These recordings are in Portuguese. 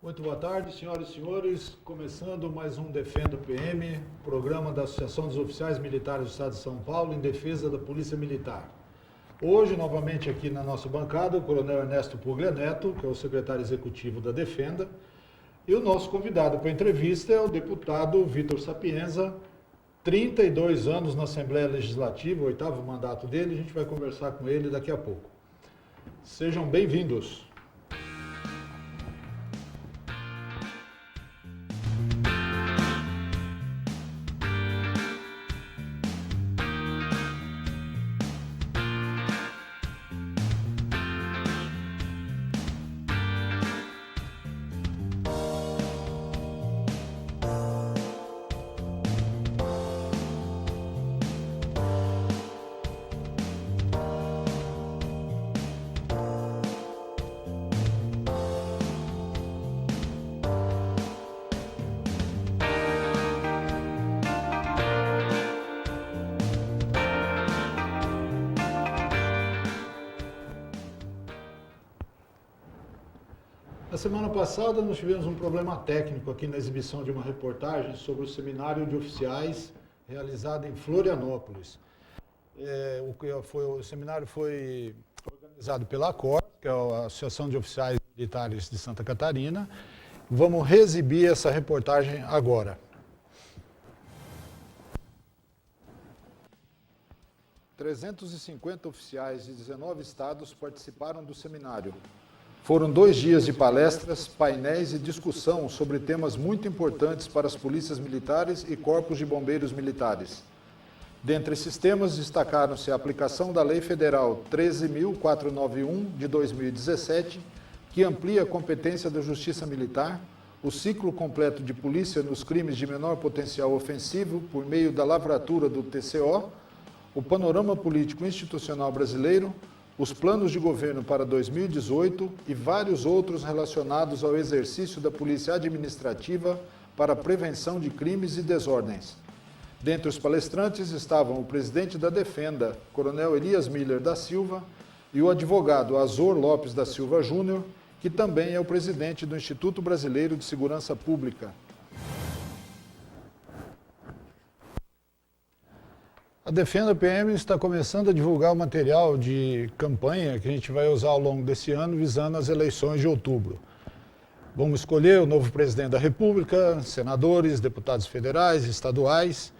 Muito boa tarde, senhoras e senhores. Começando mais um Defenda o PM, programa da Associação dos Oficiais Militares do Estado de São Paulo em defesa da Polícia Militar. Hoje, novamente aqui na nossa bancada, o Coronel Ernesto Puglia Neto, que é o secretário executivo da Defenda, e o nosso convidado para a entrevista é o deputado Vitor Sapienza, 32 anos na Assembleia Legislativa, o 8º mandato dele, a gente vai conversar com ele daqui a pouco. Sejam bem-vindos. Na semana passada nós tivemos um problema técnico aqui na exibição de uma reportagem sobre o seminário de oficiais realizado em Florianópolis. O seminário foi organizado pela ACOR, que é a Associação de Oficiais Militares de Santa Catarina. Vamos reexibir essa reportagem agora. ...350 oficiais de 19 estados participaram do seminário. Foram 2 dias de palestras, painéis e discussão sobre temas muito importantes para as polícias militares e corpos de bombeiros militares. Dentre esses temas, destacaram-se a aplicação da Lei Federal 13.491, de 2017, que amplia a competência da Justiça Militar, o ciclo completo de polícia nos crimes de menor potencial ofensivo por meio da lavratura do TCO, o panorama político institucional brasileiro, os planos de governo para 2018 e vários outros relacionados ao exercício da polícia administrativa para a prevenção de crimes e desordens. Dentre os palestrantes estavam o presidente da Defenda, Coronel Elias Miller da Silva, e o advogado Azor Lopes da Silva Júnior, que também é o presidente do Instituto Brasileiro de Segurança Pública. A Defenda PM está começando a divulgar o material de campanha que a gente vai usar ao longo desse ano, visando as eleições de outubro. Vamos escolher o novo presidente da República, senadores, deputados federais, estaduais.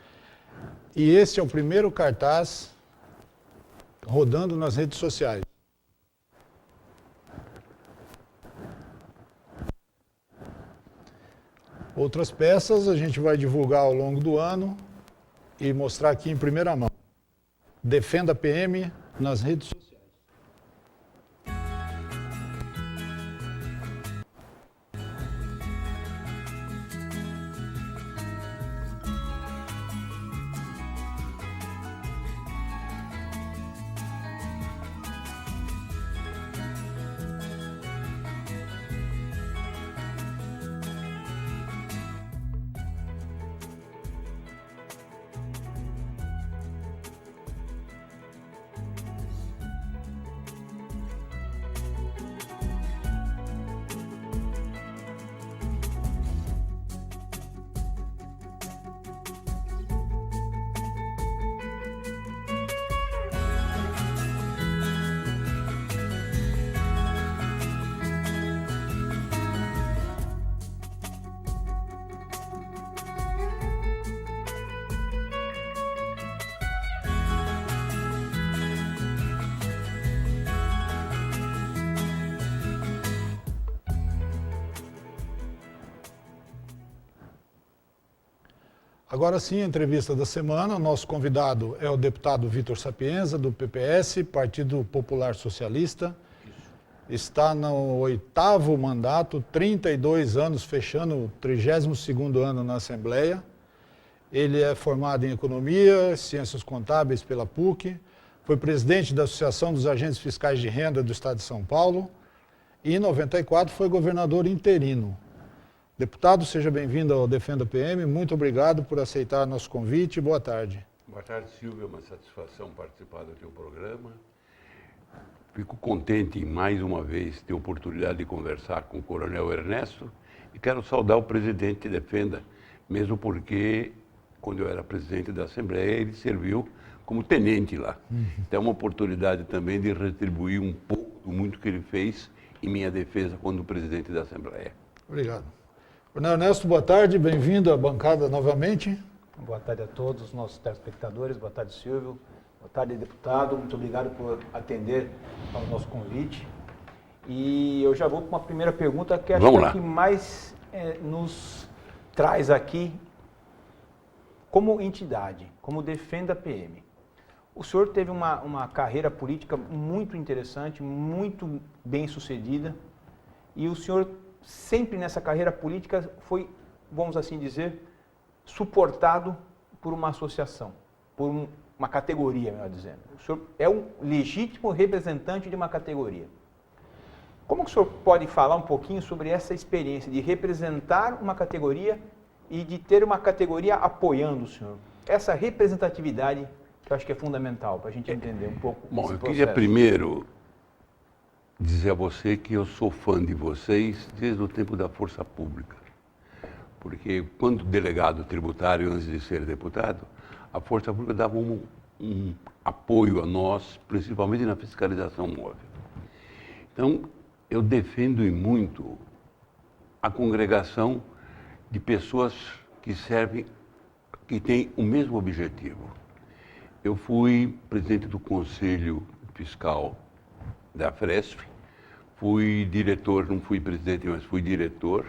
E esse é o primeiro cartaz rodando nas redes sociais. Outras peças a gente vai divulgar ao longo do ano e mostrar aqui em primeira mão. Defenda a PM nas redes sociais. Agora sim, a entrevista da semana. O nosso convidado é o deputado Vitor Sapienza, do PPS, Partido Popular Socialista. Está no 8º mandato, 32 anos, fechando o 32º ano na Assembleia. Ele é formado em Economia, Ciências Contábeis pela PUC, foi presidente da Associação dos Agentes Fiscais de Renda do Estado de São Paulo e, em 94, foi governador interino. Deputado, seja bem-vindo ao Defenda PM. Muito obrigado por aceitar nosso convite. Boa tarde. Boa tarde, Silvio. É uma satisfação participar do teu programa. Fico contente em, mais uma vez, ter a oportunidade de conversar com o Coronel Ernesto E quero saudar o presidente Defenda, mesmo porque, quando eu era presidente da Assembleia, ele serviu como tenente lá. Então é uma oportunidade também de retribuir um pouco do muito que ele fez em minha defesa quando presidente da Assembleia. Obrigado. Coronel Ernesto, boa tarde, bem-vindo à bancada novamente. Boa tarde a todos os nossos telespectadores, boa tarde, Silvio, boa tarde, deputado, muito obrigado por atender ao nosso convite. E eu já vou para uma primeira pergunta que acho que é a que mais nos traz aqui como entidade, como Defenda PM. O senhor teve uma carreira política muito interessante, muito bem sucedida, e o senhor sempre nessa carreira política foi, vamos assim dizer, suportado por uma associação, por uma categoria, melhor dizendo. O senhor é um legítimo representante de uma categoria. Como que o senhor pode falar um pouquinho sobre essa experiência de representar uma categoria e de ter uma categoria apoiando o senhor? Essa representatividade que eu acho que é fundamental para a gente entender um pouco. Bom, eu queria primeiro dizer a você que eu sou fã de vocês desde o tempo da Força Pública. Porque quando delegado tributário, antes de ser deputado, a Força Pública dava um apoio a nós, principalmente na fiscalização móvel. Então, eu defendo muito a congregação de pessoas que servem, que têm o mesmo objetivo. Eu fui presidente do Conselho Fiscal da Fresp, fui diretor, não fui presidente, mas fui diretor,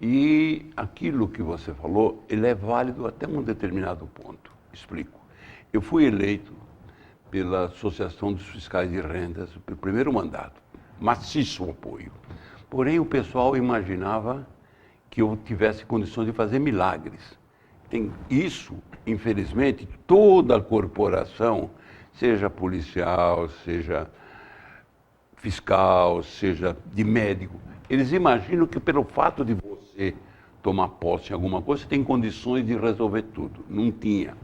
e aquilo que você falou, ele é válido até um determinado ponto. Explico. Eu fui eleito pela Associação dos Fiscais de Rendas, pelo primeiro mandato, maciço apoio. Porém, o pessoal imaginava que eu tivesse condições de fazer milagres. Tem isso, infelizmente, toda a corporação, seja policial, seja fiscal, seja de médico, eles imaginam que pelo fato de você tomar posse em alguma coisa, você tem condições de resolver tudo. Não tinha.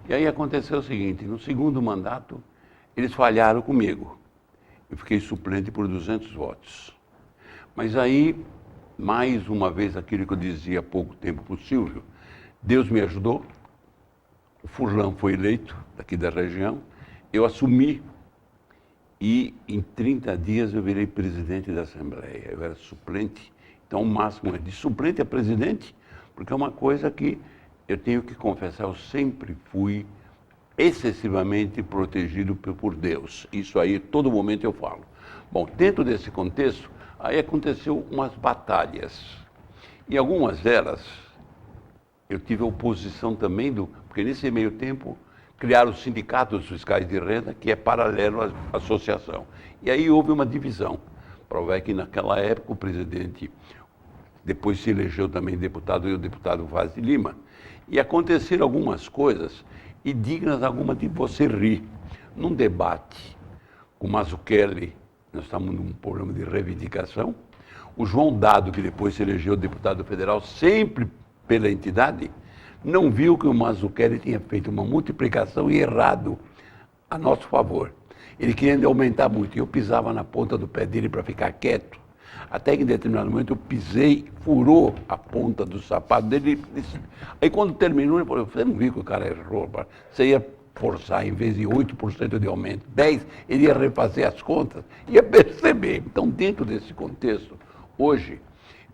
E aí aconteceu o seguinte, no segundo mandato, eles falharam comigo. Eu fiquei suplente por 200 votos. Mas aí, mais uma vez, aquilo que eu dizia há pouco tempo para o Silvio, Deus me ajudou, o Furlan foi eleito, daqui da região, eu assumi e em 30 dias eu virei presidente da Assembleia. Eu era suplente, então o máximo é de suplente a presidente, porque é uma coisa que eu tenho que confessar, eu sempre fui excessivamente protegido por Deus. Isso aí, todo momento eu falo. Bom, dentro desse contexto, aí aconteceu umas batalhas. E algumas delas, eu tive a oposição também, porque nesse meio tempo criaram o Sindicato dos Fiscais de Renda, que é paralelo à associação. E aí houve uma divisão. Prova que naquela época o presidente, depois se elegeu também deputado, e o deputado Vaz de Lima, e aconteceram algumas coisas, e dignas alguma de você rir. Num debate com o Mazzucchelli, nós estamos num programa de reivindicação, o João Dado, que depois se elegeu deputado federal, sempre pela entidade, não viu que o Mazzucchelli tinha feito uma multiplicação e errado a nosso favor. Ele queria aumentar muito, e eu pisava na ponta do pé dele para ficar quieto. Até que em determinado momento eu pisei, furou a ponta do sapato dele. Aí quando terminou, ele falou, você não viu que o cara errou? Você ia forçar, em vez de 8% de aumento, 10%, ele ia refazer as contas, ia perceber. Então, dentro desse contexto, hoje,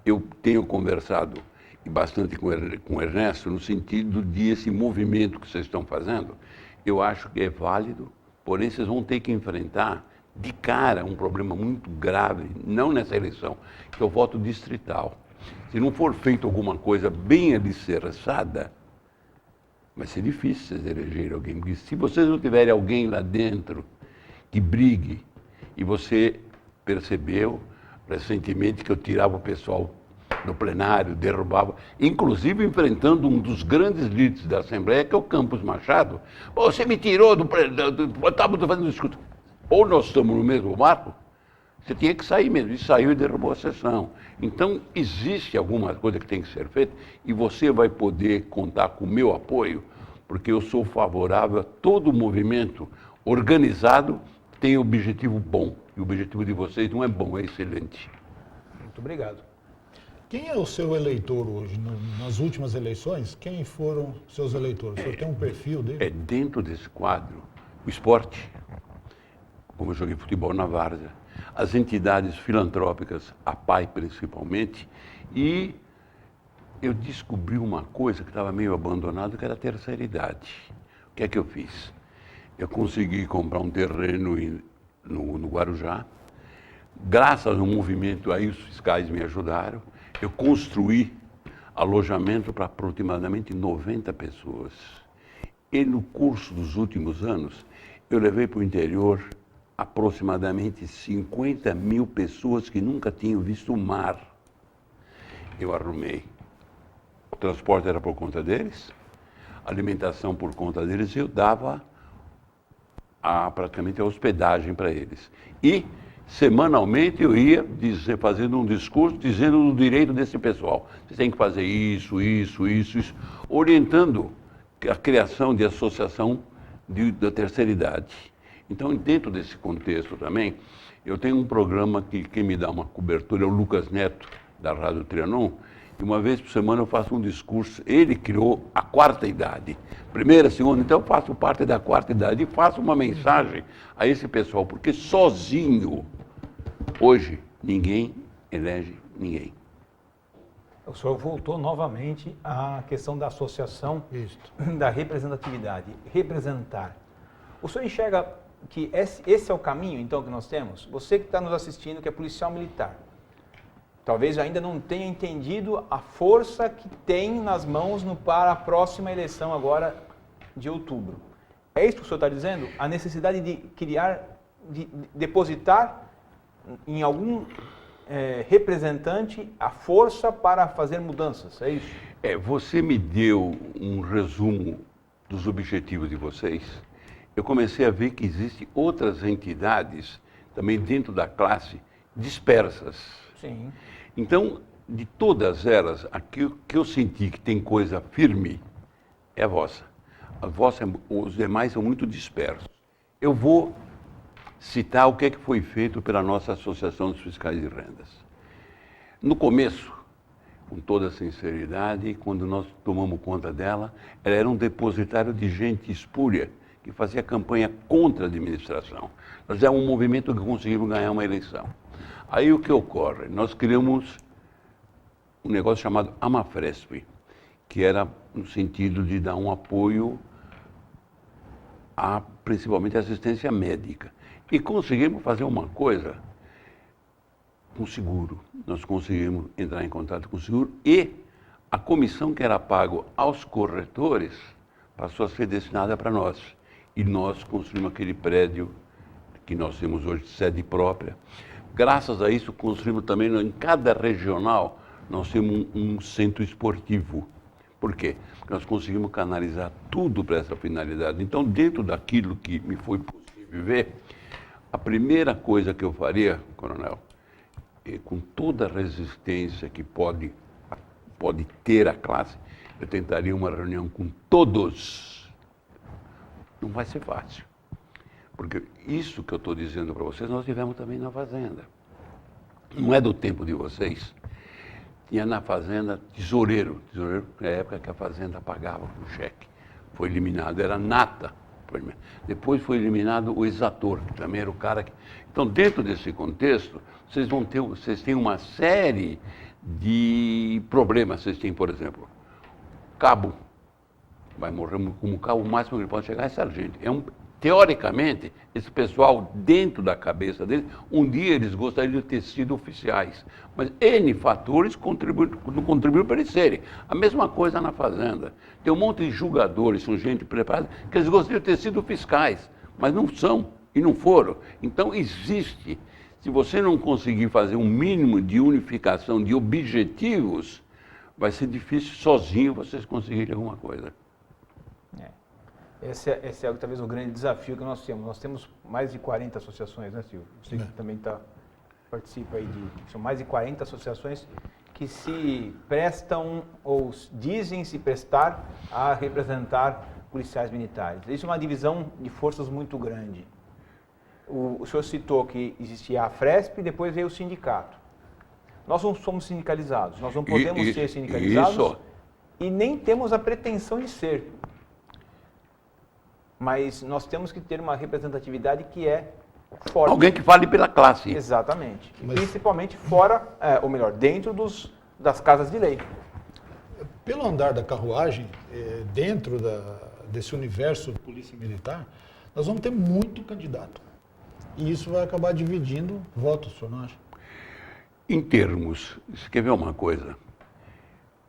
eu tenho conversado bastante com o Ernesto, no sentido de esse movimento que vocês estão fazendo, eu acho que é válido, porém vocês vão ter que enfrentar de cara um problema muito grave, não nessa eleição, que é o voto distrital. Se não for feito alguma coisa bem alicerçada, vai ser difícil vocês elegerem alguém, porque se vocês não tiverem alguém lá dentro que brigue, e você percebeu recentemente que eu tirava o pessoal no plenário, derrubava, inclusive enfrentando um dos grandes líderes da Assembleia, que é o Campos Machado. Você me tirou do plenário, estava fazendo discussão. Ou nós estamos no mesmo barco, você tinha que sair mesmo, e saiu e derrubou a sessão. Então, existe alguma coisa que tem que ser feita, e você vai poder contar com o meu apoio, porque eu sou favorável a todo movimento organizado que tem objetivo bom. E o objetivo de vocês não é bom, é excelente. Muito obrigado. Quem é o seu eleitor hoje? Nas últimas eleições, quem foram seus eleitores? O senhor tem um perfil dele? Dentro desse quadro, o esporte, como eu joguei futebol na várzea, as entidades filantrópicas, a PAI principalmente, e eu descobri uma coisa que estava meio abandonada, que era a terceira idade. O que é que eu fiz? Eu consegui comprar um terreno no Guarujá. Graças ao movimento, aí os fiscais me ajudaram. Eu construí alojamento para aproximadamente 90 pessoas. E no curso dos últimos anos, eu levei para o interior aproximadamente 50 mil pessoas que nunca tinham visto o mar. Eu arrumei. O transporte era por conta deles, a alimentação por conta deles, e eu dava praticamente a hospedagem para eles. E, semanalmente, eu ia fazendo um discurso dizendo do direito desse pessoal. Você tem que fazer isso, orientando a criação de associação da terceira idade. Então, dentro desse contexto também, eu tenho um programa que quem me dá uma cobertura é o Lucas Neto, da Rádio Trianon, e uma vez por semana eu faço um discurso. Ele criou a quarta idade, primeira, segunda, então eu faço parte da quarta idade e faço uma mensagem a esse pessoal, porque sozinho, hoje, ninguém elege ninguém. O senhor voltou novamente à questão da associação, da representatividade, representar. O senhor enxerga que esse é o caminho, então, que nós temos? Você que está nos assistindo, que é policial militar, talvez ainda não tenha entendido a força que tem nas mãos para a próxima eleição agora de outubro. É isso que o senhor está dizendo? A necessidade de criar, de depositar em algum representante a força para fazer mudanças, é isso? Você me deu um resumo dos objetivos de vocês. Eu comecei a ver que existem outras entidades, também dentro da classe, dispersas. Sim. Então, de todas elas, aqui que eu senti que tem coisa firme é a vossa. Os demais são muito dispersos. Eu vou citar o que é que foi feito pela nossa Associação dos Fiscais de Rendas. No começo, com toda sinceridade, quando nós tomamos conta dela, ela era um depositário de gente espúria, que fazia campanha contra a administração. Nós éramos um movimento que conseguimos ganhar uma eleição. Aí o que ocorre? Nós criamos um negócio chamado Amafresp, que era no sentido de dar um apoio principalmente à assistência médica. E conseguimos fazer uma coisa com o seguro. Nós conseguimos entrar em contato com o seguro e a comissão que era paga aos corretores passou a ser destinada para nós. E nós construímos aquele prédio que nós temos hoje de sede própria. Graças a isso, construímos também, em cada regional, nós temos um centro esportivo. Por quê? Porque nós conseguimos canalizar tudo para essa finalidade. Então, dentro daquilo que me foi possível ver, a primeira coisa que eu faria, coronel, com toda a resistência que pode ter a classe, eu tentaria uma reunião com todos. Não vai ser fácil. Porque isso que eu estou dizendo para vocês, nós tivemos também na Fazenda. Não é do tempo de vocês. Tinha na Fazenda tesoureiro. Tesoureiro na época que a Fazenda pagava com cheque. Foi eliminado, era nata. Depois foi eliminado o exator, que também era o cara que... Então, dentro desse contexto, vocês têm uma série de problemas. Vocês têm, por exemplo, cabo. Vai morrer como cabo, o máximo que ele pode chegar é sargento. Teoricamente, esse pessoal, dentro da cabeça deles, um dia eles gostariam de ter sido oficiais. Mas N fatores não contribuíram para eles serem. A mesma coisa na Fazenda. Tem um monte de julgadores, são gente preparada, que eles gostariam de ter sido fiscais, mas não são e não foram. Então, existe. Se você não conseguir fazer um mínimo de unificação de objetivos, vai ser difícil sozinho vocês conseguirem alguma coisa. Esse é talvez o grande desafio que nós temos. Nós temos mais de 40 associações, né, Silvio? Você que também participa aí são mais de 40 associações que se prestam ou dizem se prestar a representar policiais militares. Isso é uma divisão de forças muito grande. O senhor citou que existia a Fresp e depois veio o sindicato. nós não somos sindicalizados, nós não podemos ser sindicalizados e nem temos a pretensão de ser. Mas nós temos que ter uma representatividade que é forte. Alguém que fale pela classe. Exatamente. Principalmente fora, ou melhor, dentro das casas de lei. Pelo andar da carruagem, dentro desse universo de polícia militar, nós vamos ter muito candidato. E isso vai acabar dividindo votos, o senhor não acha? Em termos, você quer ver uma coisa?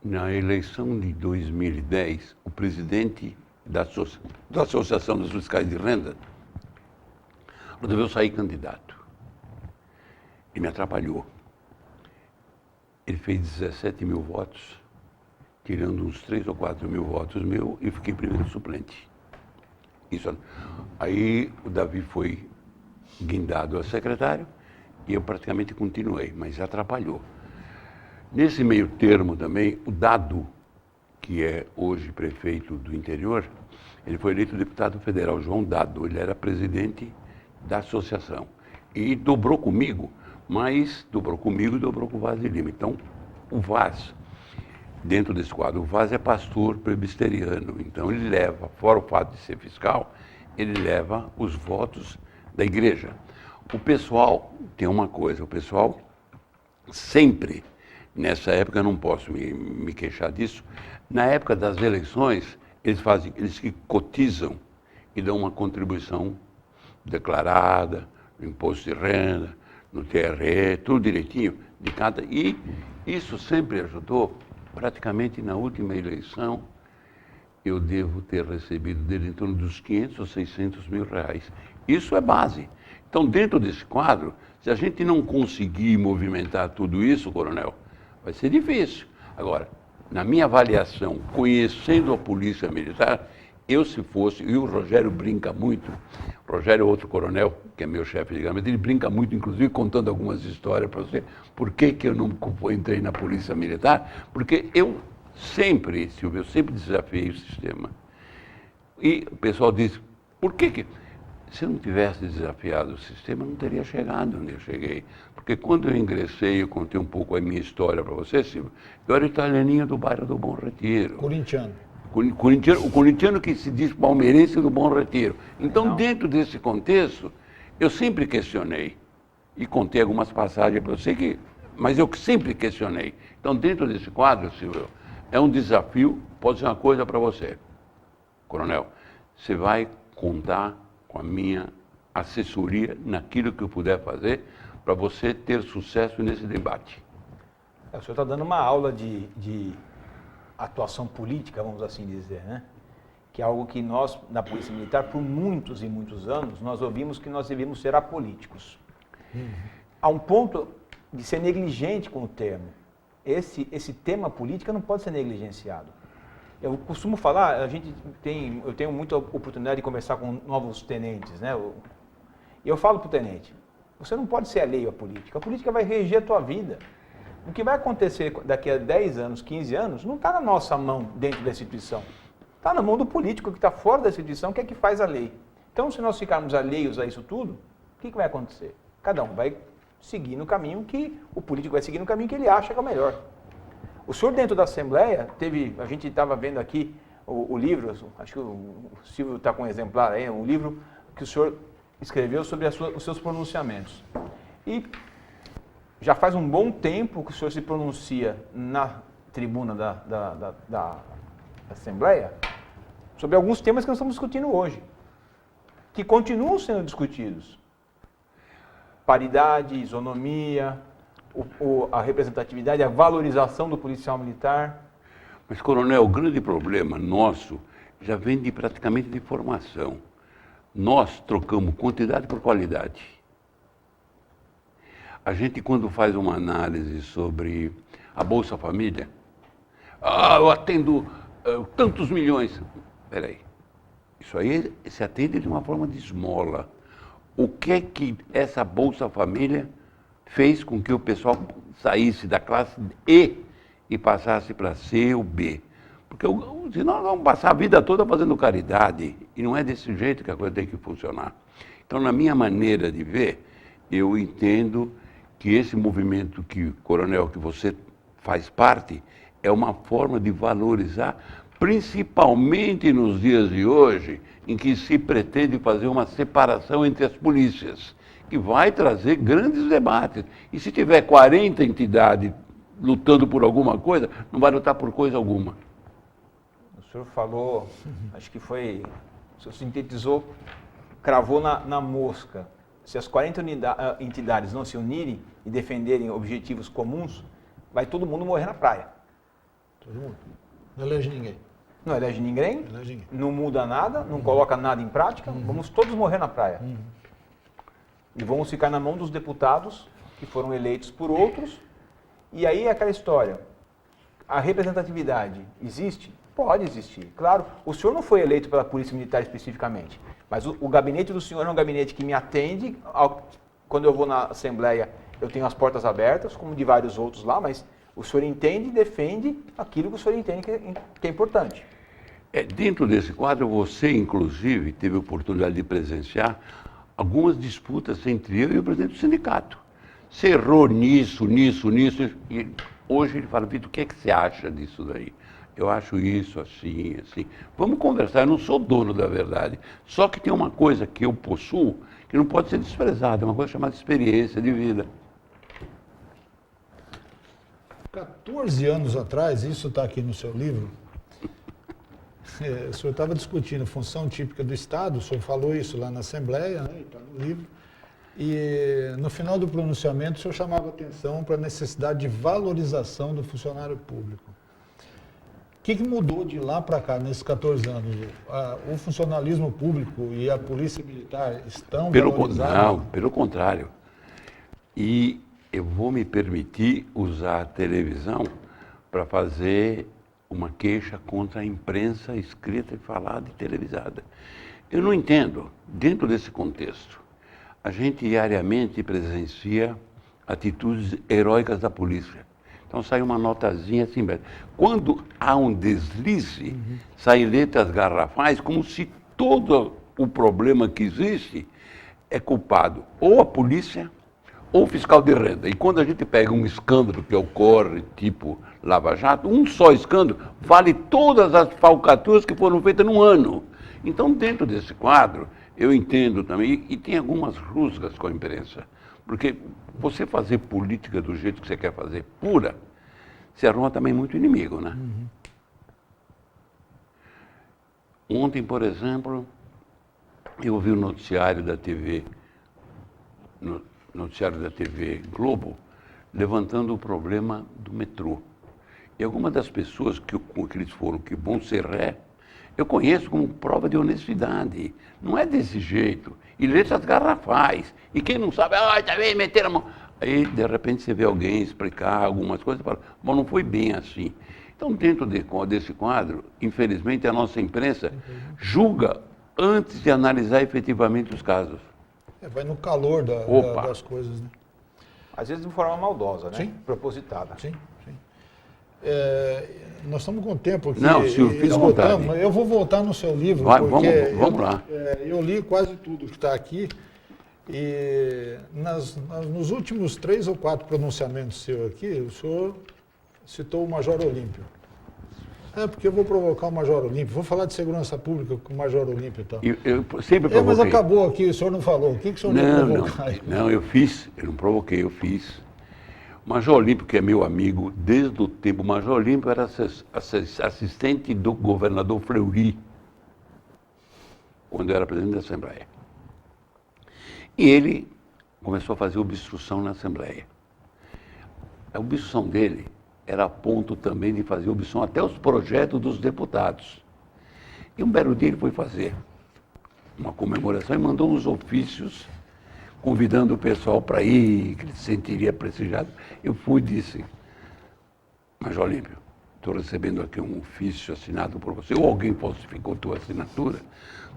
Na eleição de 2010, o presidente da Associação dos Fiscais de Renda resolveu sair candidato. E me atrapalhou. Ele fez 17 mil votos, tirando uns 3 ou 4 mil votos meu, e fiquei primeiro suplente. Isso. Aí o Davi foi guindado a secretário e eu praticamente continuei, mas atrapalhou. Nesse meio termo também, o Dado, que é hoje prefeito do interior, ele foi eleito deputado federal, João Dado, ele era presidente da associação. E dobrou comigo, mas dobrou comigo e dobrou com o Vaz de Lima. Então, o Vaz, dentro desse quadro, o Vaz é pastor presbiteriano, então ele leva, fora o fato de ser fiscal, ele leva os votos da igreja. O pessoal, tem uma coisa, o pessoal sempre, nessa época eu não posso me queixar disso, na época das eleições, eles que cotizam e dão uma contribuição declarada, no imposto de renda, no TRE, tudo direitinho, de cada. E isso sempre ajudou. Praticamente na última eleição, eu devo ter recebido dele em torno dos 500 ou 600 mil reais. Isso é base. Então, dentro desse quadro, se a gente não conseguir movimentar tudo isso, coronel, vai ser difícil. Agora, na minha avaliação, conhecendo a Polícia Militar, eu se fosse, e o Rogério brinca muito, o Rogério é outro coronel, que é meu chefe de gabinete, ele brinca muito, inclusive contando algumas histórias para você, por que eu não entrei na Polícia Militar, porque eu sempre, Silvio, eu sempre desafiei o sistema. E o pessoal diz, por que se eu não tivesse desafiado o sistema, eu não teria chegado onde eu cheguei. Porque quando eu ingressei, eu contei um pouco a minha história para você, Silvio, eu era italianinho do bairro do Bom Retiro. Corintiano. O corintiano que se diz palmeirense do Bom Retiro. Então, dentro desse contexto, eu sempre questionei. E contei algumas passagens para você, mas eu sempre questionei. Então, dentro desse quadro, Silvio, é um desafio, pode ser uma coisa para você. Coronel, você vai contar com a minha assessoria naquilo que eu puder fazer para você ter sucesso nesse debate. O senhor está dando uma aula de atuação política, vamos assim dizer, né? Que é algo que nós, na Polícia Militar, por muitos e muitos anos, nós ouvimos que nós devíamos ser apolíticos. A um ponto de ser negligente com o termo. Esse tema política não pode ser negligenciado. Eu costumo falar, eu tenho muita oportunidade de conversar com novos tenentes, né? E eu falo para o tenente, você não pode ser alheio à política. A política vai reger a tua vida. O que vai acontecer daqui a 10 anos, 15 anos, não está na nossa mão dentro da instituição. Está na mão do político que está fora da instituição, que é que faz a lei. Então, se nós ficarmos alheios a isso tudo, o que vai acontecer? Cada um vai seguir no caminho que o político vai seguir no caminho que ele acha que é o melhor. O senhor dentro da Assembleia, a gente estava vendo aqui o livro, acho que o Silvio está com um exemplar aí, um livro que o senhor escreveu sobre os seus pronunciamentos. E já faz um bom tempo que o senhor se pronuncia na tribuna da Assembleia sobre alguns temas que nós estamos discutindo hoje, que continuam sendo discutidos. Paridade, isonomia, a representatividade, a valorização do policial militar. Mas, coronel, o grande problema nosso já vem praticamente de formação. Nós trocamos quantidade por qualidade. A gente, quando faz uma análise sobre a Bolsa Família, eu atendo tantos milhões. Espera aí, isso aí se atende de uma forma de esmola. O que é que essa Bolsa Família fez com que o pessoal saísse da classe E e passasse para C ou B? Porque senão nós vamos passar a vida toda fazendo caridade, e não é desse jeito que a coisa tem que funcionar. Então, na minha maneira de ver, eu entendo que esse movimento, coronel, que você faz parte, é uma forma de valorizar, principalmente nos dias de hoje, em que se pretende fazer uma separação entre as polícias, que vai trazer grandes debates. E se tiver 40 entidades lutando por alguma coisa, não vai lutar por coisa alguma. O senhor falou, acho que foi, o senhor sintetizou, cravou na mosca. Se as 40 entidades não se unirem e defenderem objetivos comuns, vai todo mundo morrer na praia. Todo mundo. Não elege ninguém. Não elege ninguém, Não elege ninguém. não muda nada, não coloca nada em prática, vamos todos morrer na praia. E vamos ficar na mão dos deputados que foram eleitos por outros. E aí é aquela história, a representatividade existe? Pode existir. Claro, o senhor não foi eleito pela Polícia Militar especificamente, mas o gabinete do senhor é um gabinete que me atende. Quando eu vou na Assembleia, eu tenho as portas abertas, como de vários outros lá, mas o senhor entende e defende aquilo que o senhor entende que é importante. Dentro desse quadro, você, inclusive, teve a oportunidade de presenciar algumas disputas entre eu e o presidente do sindicato. Você errou nisso, e hoje ele fala, Vitor, o que é que você acha disso daí? Eu acho isso, assim, assim. Vamos conversar, eu não sou dono da verdade. Só que tem uma coisa que eu possuo que não pode ser desprezada, é uma coisa chamada experiência de vida. 14 anos atrás, isso está aqui no seu livro, o senhor estava discutindo função típica do Estado, o senhor falou isso lá na Assembleia, né, está no livro, e no final do pronunciamento o senhor chamava atenção para a necessidade de valorização do funcionário público. O que mudou de lá para cá, nesses 14 anos? O funcionalismo público e a polícia militar estão valorizados? Não, pelo contrário. E eu vou me permitir usar a televisão para fazer uma queixa contra a imprensa escrita e falada e televisada. Eu não entendo, dentro desse contexto, a gente diariamente presencia atitudes heróicas da polícia. Então sai uma notazinha assim, quando há um deslize, saem letras garrafais como se todo o problema que existe é culpado ou a polícia ou o fiscal de renda. E quando a gente pega um escândalo que ocorre, tipo Lava Jato, um só escândalo vale todas as falcatruas que foram feitas num ano. Então, dentro desse quadro, eu entendo também, e tem algumas rusgas com a imprensa, porque você fazer política do jeito que você quer fazer, pura, você arruma também muito inimigo, né? Ontem, por exemplo, eu ouvi o noticiário da TV Globo, levantando o problema do metrô. E algumas das pessoas com que eles foram, que vão ser ré, eu conheço como prova de honestidade. Não é desse jeito. E letras garrafais. E quem não sabe, também meteram a mão. Aí, de repente, você vê alguém explicar algumas coisas e fala, mas não foi bem assim. Então, dentro desse quadro, infelizmente, a nossa imprensa julga antes de analisar efetivamente os casos. Vai no calor das coisas, né? Às vezes de forma maldosa, né? Sim. Propositada. Sim, sim. Nós estamos com o tempo aqui. Não, Silvio, fica à vontade. Eu vou voltar no seu livro, Vai, porque vamos lá. Eu li quase tudo que está aqui e nos últimos 3 ou 4 pronunciamentos seus aqui, o senhor citou o Major Olímpio. Porque eu vou provocar o Major Olímpio, vou falar de segurança pública com o Major Olímpio e tal. Eu sempre provoquei. Mas acabou aqui, o senhor não falou. O que o senhor ia provocar? Não, eu não provoquei, eu fiz. O Major Olímpio, que é meu amigo desde o tempo, o Major Olímpio era assistente do governador Fleury, quando eu era presidente da Assembleia. E ele começou a fazer obstrução na Assembleia. A obstrução dele era a ponto também de fazer obstrução até os projetos dos deputados. E um belo dia ele foi fazer uma comemoração e mandou uns ofícios convidando o pessoal para ir, que ele se sentiria prestigiado. Eu fui e disse, Major Olímpio, estou recebendo aqui um ofício assinado por você, ou alguém falsificou tua assinatura,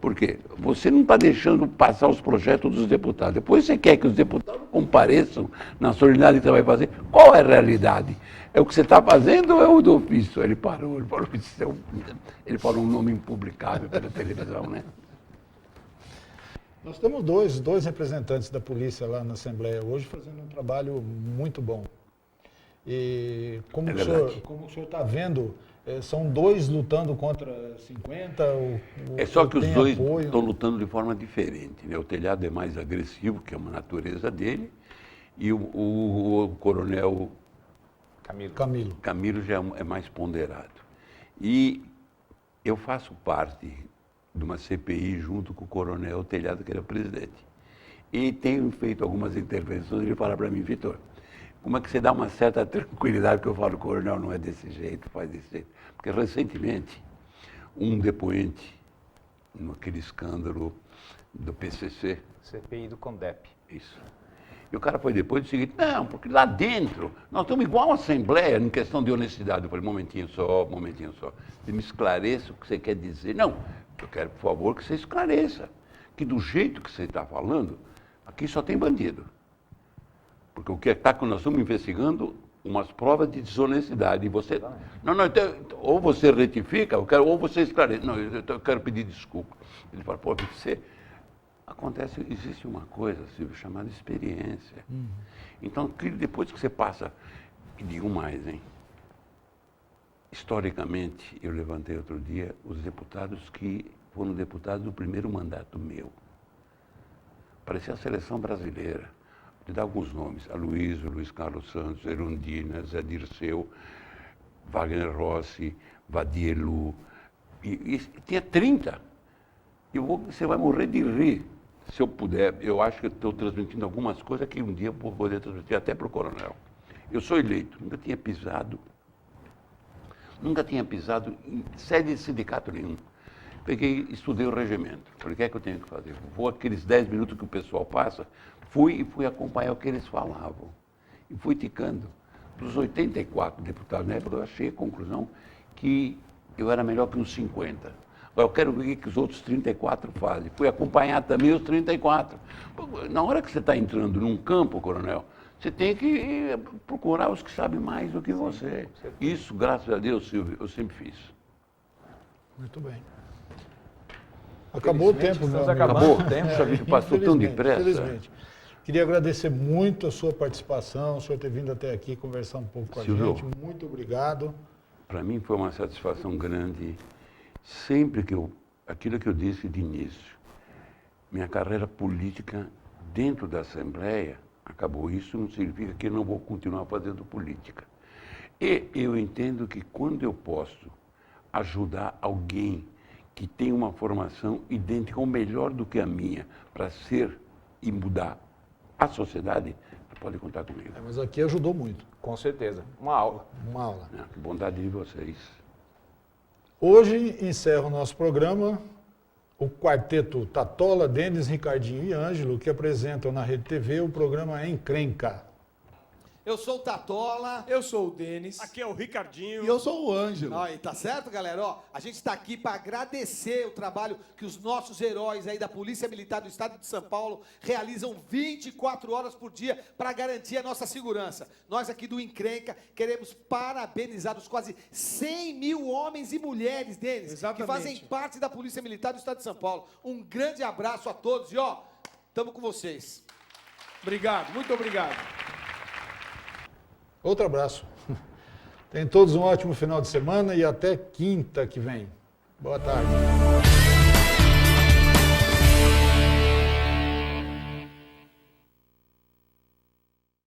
porque você não está deixando passar os projetos dos deputados. Depois você quer que os deputados compareçam na solenidade que você vai fazer. Qual é a realidade? É o que você está fazendo ou é o do ofício? Ele parou, ele falou um nome impublicável pela televisão, né? Nós temos dois representantes da polícia lá na Assembleia hoje fazendo um trabalho muito bom. E como o senhor está vendo, são dois lutando contra 50? É só que os dois estão lutando de forma diferente, né? O Telhado é mais agressivo, que é uma natureza dele, e o coronel Camilo já é mais ponderado. E eu faço parte de uma CPI junto com o coronel Telhado, que era presidente. E tenho feito algumas intervenções, ele fala para mim, Vitor, como é que você dá uma certa tranquilidade, que eu falo, coronel, não é desse jeito, faz desse jeito. Porque recentemente, um depoente, naquele escândalo do PCC... CPI do CONDEP. Isso. E o cara foi depois do seguinte, não, porque lá dentro, nós estamos igual a Assembleia em questão de honestidade. Eu falei, momentinho só. Você me esclareça o que você quer dizer. Não, eu quero, por favor, que você esclareça. Que do jeito que você está falando, aqui só tem bandido. Porque o que está que nós estamos investigando umas provas de desonestidade. E você. Não, então, ou você retifica, ou você esclarece. Não, eu quero pedir desculpa. Ele fala, pô, você. Existe uma coisa, Silvio, chamada experiência. Então, depois que você passa. E digo mais, hein? Historicamente, eu levantei outro dia os deputados que foram deputados do primeiro mandato meu. Parecia a seleção brasileira. Vou te dar alguns nomes. Aloysio, Luiz Carlos Santos, Erundina, Zé Dirceu, Wagner Rossi, Vadielu. E tinha 30. Você vai morrer de rir. Se eu puder, eu acho que estou transmitindo algumas coisas que um dia eu vou poder transmitir até para o coronel. Eu sou eleito, nunca tinha pisado em sede de sindicato nenhum. Estudei o regimento. Falei, o que é que eu tenho que fazer? Vou aqueles 10 minutos que o pessoal passa, fui acompanhar o que eles falavam. E fui ticando. Dos 84 deputados na época, eu achei a conclusão que eu era melhor que uns 50. Agora eu quero ver o que os outros 34 fazem. Fui acompanhar também os 34. Na hora que você está entrando num campo, coronel, você tem que procurar os que sabem mais do que você. Isso, graças a Deus, Silvio, eu sempre fiz. Muito bem. Acabou o tempo, meu amigo. Acabou o tempo, essa vida passou tão depressa. Infelizmente. Queria agradecer muito a sua participação, o senhor ter vindo até aqui conversar um pouco com a gente. Muito obrigado. Para mim foi uma satisfação grande. Sempre aquilo que eu disse de início, minha carreira política dentro da Assembleia acabou. Isso não significa que eu não vou continuar fazendo política. E eu entendo que quando eu posso ajudar alguém que tem uma formação idêntica ou melhor do que a minha para ser e mudar a sociedade, pode contar comigo. Mas aqui ajudou muito. Com certeza. Uma aula. Uma aula. Que bondade de vocês. Hoje encerra o nosso programa o quarteto Tatola, Denis, Ricardinho e Ângelo, que apresentam na Rede TV o programa Encrenca. Eu sou o Tatola. Eu sou o Denis. Aqui é o Ricardinho. E eu sou o Ângelo. E tá certo, galera? Ó, a gente está aqui para agradecer o trabalho que os nossos heróis aí da Polícia Militar do Estado de São Paulo realizam 24 horas por dia para garantir a nossa segurança. Nós aqui do Encrenca queremos parabenizar os quase 100 mil homens e mulheres, Denis, Exatamente, que fazem parte da Polícia Militar do Estado de São Paulo. Um grande abraço a todos e, ó, estamos com vocês. Obrigado, muito obrigado. Outro abraço. Tenham todos um ótimo final de semana e até quinta que vem. Boa tarde.